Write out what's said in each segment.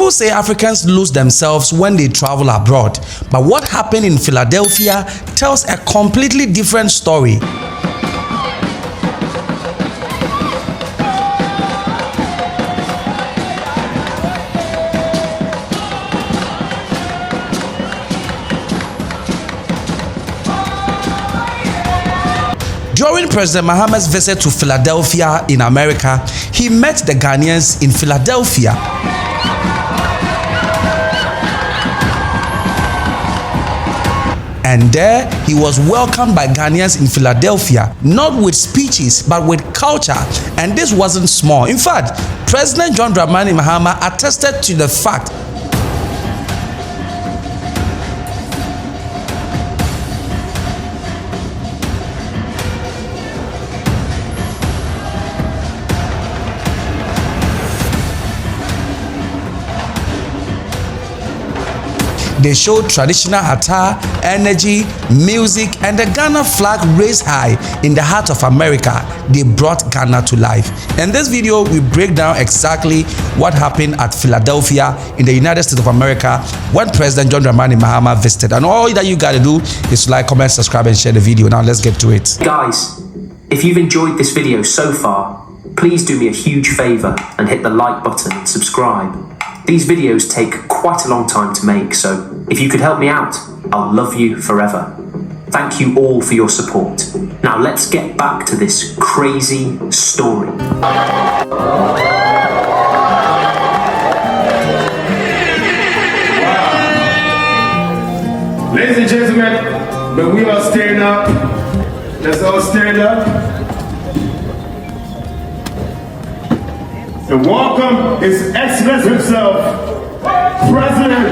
People say Africans lose themselves when they travel abroad, but what happened in Philadelphia tells a completely different story. During President Mahama's visit to Philadelphia in America, he met the Ghanaians in Philadelphia. And there, he was welcomed by Ghanaians in Philadelphia, not with speeches, but with culture. And this wasn't small. In fact, President John Mahama attested to the fact they showed traditional attire, energy, music, and the Ghana flag raised high in the heart of America. They brought Ghana to life. In this video, we break down exactly what happened at Philadelphia in the United States of America when President John Mahama visited. And all that you gotta do is to like, comment, subscribe, and share the video. Now let's get to it. Guys, if you've enjoyed this video so far, please do me a huge favor and hit the like button and subscribe. These videos take quite a long time to make, so if you could help me out, I'll love you forever. Thank you all for your support. Now let's get back to this crazy story. Wow. Ladies and gentlemen, but we all stand up. Let's all stand up. And welcome His Excellency himself, President of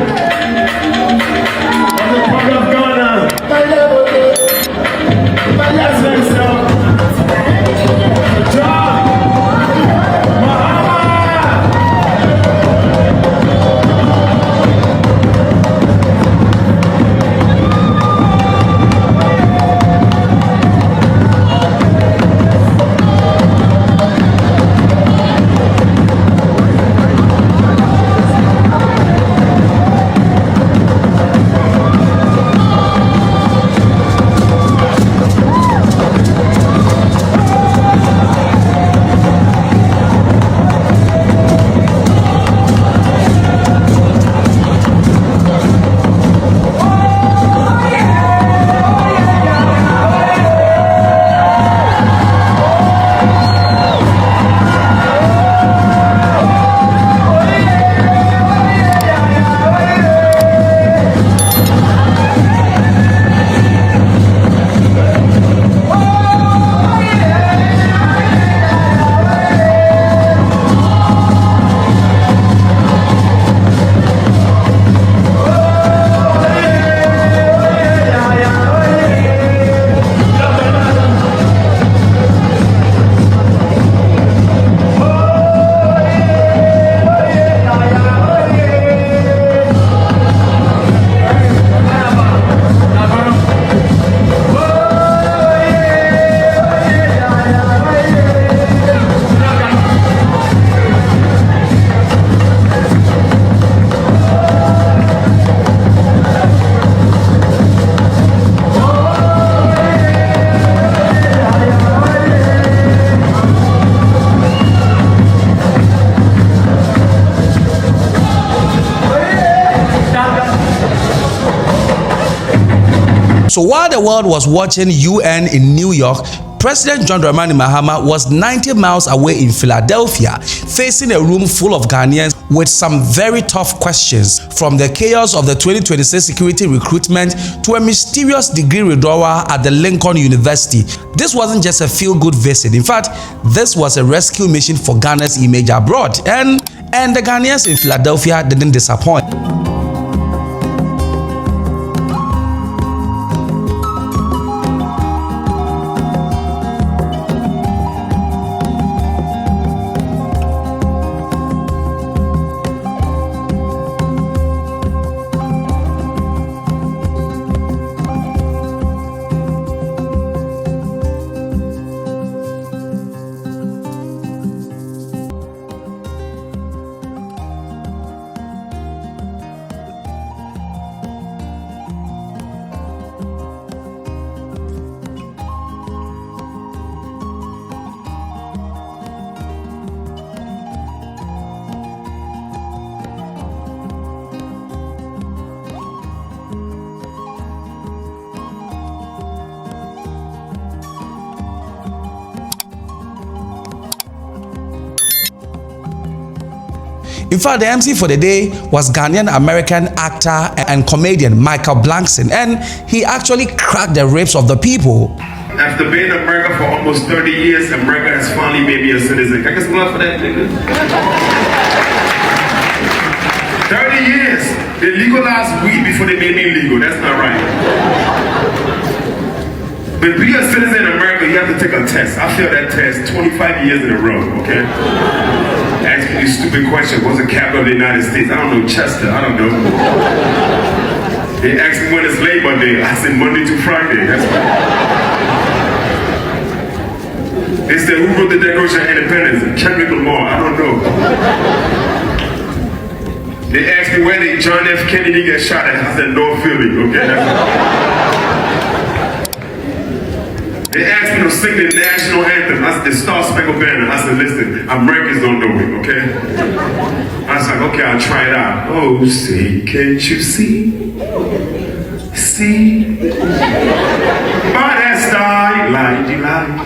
the Republic of Ghana, himself, John Mahama. So while the world was watching UN in New York, President John Mahama was 90 miles away in Philadelphia, facing a room full of Ghanaians with some very tough questions, from the chaos of the 2026 security recruitment to a mysterious degree withdrawal at the Lincoln University. This wasn't just a feel-good visit. In fact, this was a rescue mission for Ghana's image abroad, and the Ghanaians in Philadelphia didn't disappoint. In fact, the MC for the day was Ghanaian-American actor and comedian Michael Blankson, and he actually cracked the ribs of the people. After being in America for almost 30 years, America has finally made me a citizen. Can I get some love for that, nigga? 30 years. They legalized weed before they made me legal. That's not right. But be a citizen in America, you have to take a test. I failed that test 25 years in a row, okay? Ask me these stupid questions. What's the capital of the United States? I don't know. Chester. I don't know. They asked me when it's Labor Day. I said Monday to Friday. That's right. They said, who wrote the Declaration of Independence? Kendrick Lamar. I don't know. They asked me where did John F. Kennedy get shot at. I said North Philly. Okay, that's They asked me to sing the national anthem. I said the Star Spangled Banner. I said, listen, Americans don't know it, okay? I was like, okay, I'll try it out. Oh, see, can't you see? See? By that starlight, light.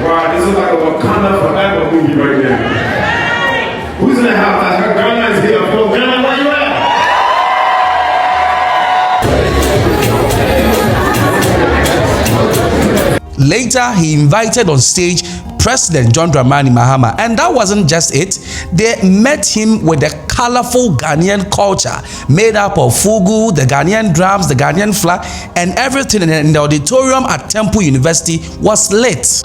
Wow, this is like a Wakanda Forever movie right there. Who's in the house? I heard Ghana is here. Ghana, where you at? Later, he invited on stage President John Mahama, and that wasn't just it. They met him with a colorful Ghanaian culture made up of fugu, the Ghanaian drums, the Ghanaian flag, and everything in the auditorium at Temple University was lit.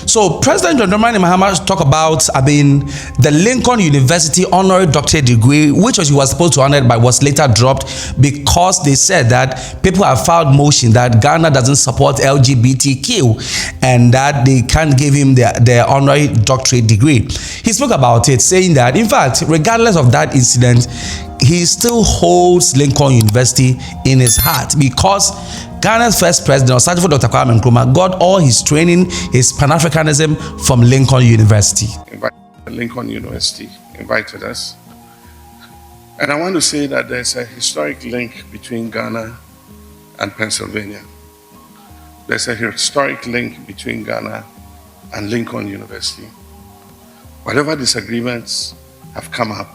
So President John Mahama talked about, the Lincoln University honorary doctorate degree, which he was supposed to honor but was later dropped because they said that people have filed motion that Ghana doesn't support LGBTQ and that they can't give him their honorary doctorate degree. He spoke about it, saying that, in fact, regardless of that incident, he still holds Lincoln University in his heart because Ghana's first president, Osajifo Dr. Kwame Nkrumah, got all his training, his Pan-Africanism from Lincoln University. Lincoln University invited us. And I want to say that there's a historic link between Ghana and Pennsylvania. There's a historic link between Ghana and Lincoln University. Whatever disagreements have come up,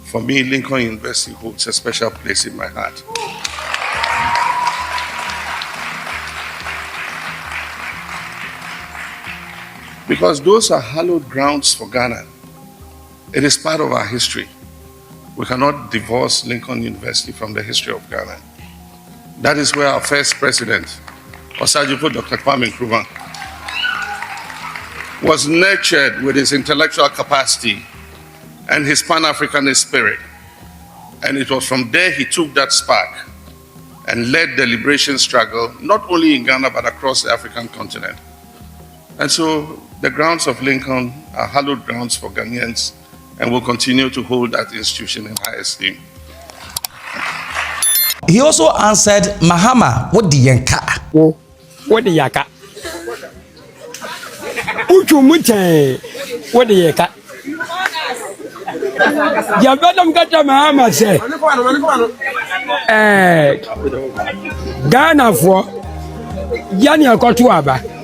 for me, Lincoln University holds a special place in my heart. Because those are hallowed grounds for Ghana. It is part of our history. We cannot divorce Lincoln University from the history of Ghana. That is where our first president, Osajifo Dr. Kwame Nkrumah, was nurtured with his intellectual capacity and his Pan-Africanist spirit. And it was from there he took that spark and led the liberation struggle, not only in Ghana, but across the African continent. And so the grounds of Lincoln are hallowed grounds for Ghanaians and will continue to hold that institution in high esteem. He also answered Mahama, what the yanka? What the yaka? Uchumute, what the yaka? Yabadam Gata Mahama said, Ghana for Yania Kotuaba.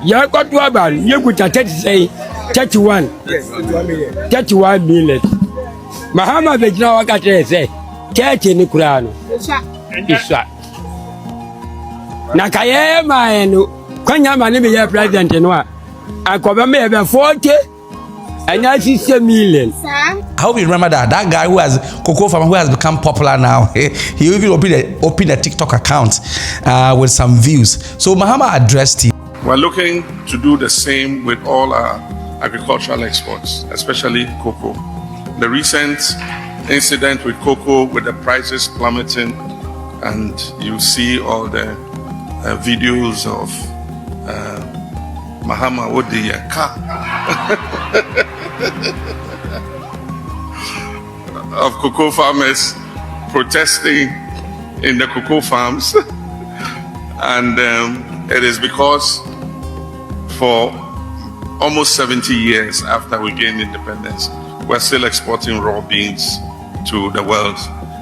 You got to about you could say 31 million. Mahama Vejna Wakate say 30 Nikurano. Isha Nakayema and Kanyama Nibia president and what I cover me about 40 and I see 7 million. I hope you remember that guy who has Cocoa Farmer who has become popular now. He even opened a TikTok account with some views. So Mahama addressed him. We're looking to do the same with all our agricultural exports, especially cocoa. The recent incident with cocoa, with the prices plummeting, and you see all the videos of Mahama with the car of cocoa farmers protesting in the cocoa farms. And it is because for almost 70 years after we gained independence, we're still exporting raw beans to the world.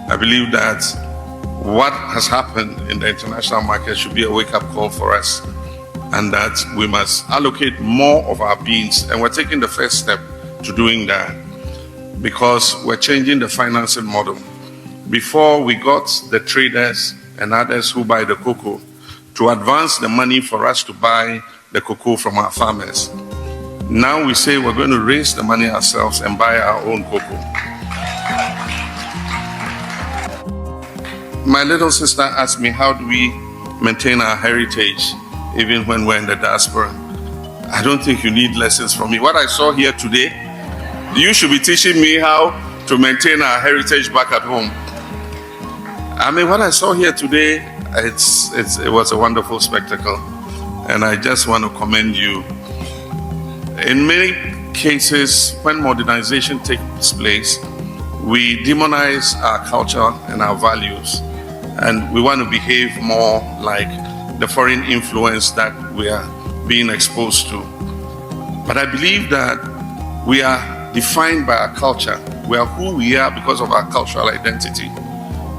I believe that what has happened in the international market should be a wake-up call for us, and that we must allocate more of our beans. And we're taking the first step to doing that because we're changing the financing model. Before, we got the traders and others who buy the cocoa to advance the money for us to buy the cocoa from our farmers. Now we say we're going to raise the money ourselves and buy our own cocoa. My little sister asked me, how do we maintain our heritage even when we're in the diaspora? I don't think you need lessons from me. What I saw here today, you should be teaching me how to maintain our heritage back at home. I mean, what I saw here today, it was a wonderful spectacle, and I just want to commend you. In many cases, when modernization takes place, we demonize our culture and our values, and we want to behave more like the foreign influence that we are being exposed to. But I believe that we are defined by our culture. We are who we are because of our cultural identity.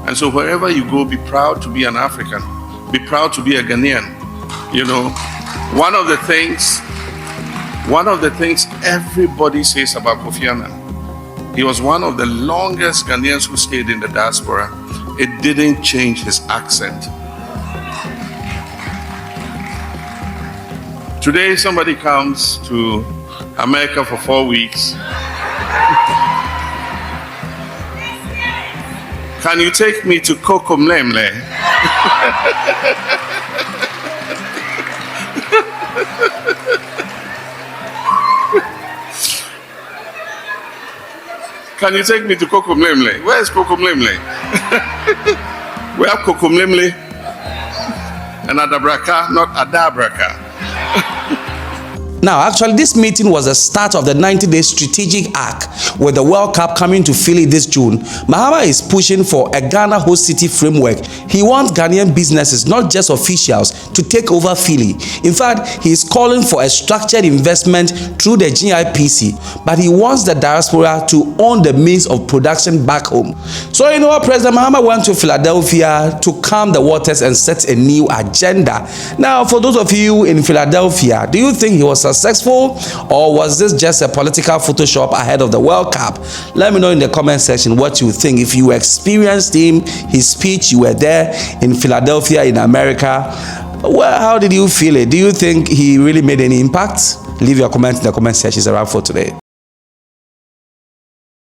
And so wherever you go, be proud to be an African. Be proud to be a Ghanaian. You know, one of the things everybody says about Kofi Annan, he was one of the longest Ghanaians who stayed in the diaspora. It didn't change his accent. Today, somebody comes to America for 4 weeks. Can you take me to Kokomlemle? Can you take me to Kokomlemle? Where is Kokomlemle? We have Kokomlemle and Adabraka, not Adabraka. Now, actually, this meeting was the start of the 90-day strategic arc with the World Cup coming to Philly this June. Mahama is pushing for a Ghana host city framework. He wants Ghanaian businesses, not just officials, to take over Philly. In fact, he is calling for a structured investment through the GIPC, but he wants the diaspora to own the means of production back home. So, you know what, President Mahama went to Philadelphia to calm the waters and set a new agenda. Now, for those of you in Philadelphia, do you think he was successful, or was this just a political Photoshop ahead of the World Cup? Let me know in the comment section what you think. If you experienced him, his speech, you were there in Philadelphia in America, well, how did you feel it? Do you think he really made any impact? Leave your comment in the comment section. It's a wrap for today.